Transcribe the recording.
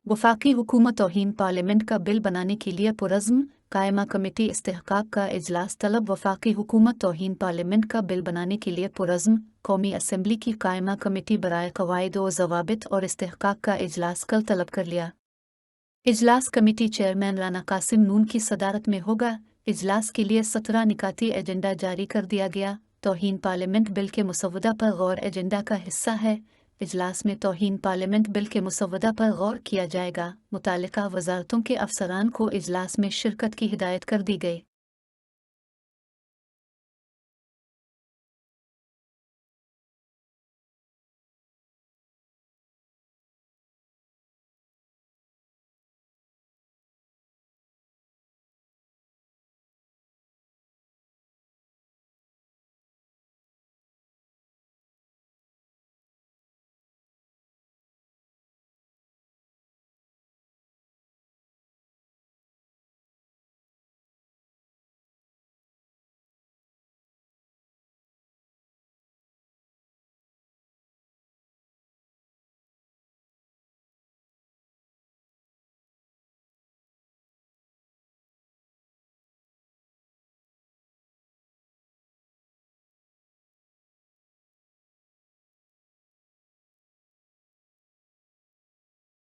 वफाकी हुकूमत तौहीन पार्लियामेंट का बिल बनाने के लिए पुरज़्म कायमा कमेटी इस्तेहकाक का इजलास तलब। वफाकी हुकूमत तौहीन पार्लियामेंट का बिल बनाने के लिए पुरज़्म कौमी असम्बली की कायमा कमेटी बराए क़वाइद व ज़वाबित और इस्तेहकाक का इजलास कल तलब कर लिया। इजलास कमेटी चेयरमैन राना कासिम नून की सदारत में होगा। इजलास के लिए 17 निकाती एजेंडा जारी कर दिया गया। तौहीन पार्लियामेंट बिल के मुसव्वदा पर गौर एजेंडा का हिस्सा है। इजलास में तौहीन पार्लियामेंट बिल के मुसव्वदा पर गौर किया जाएगा। मुतालिका वजारतों के अफसरान को इजलास में शिरकत की हिदायत कर दी गई।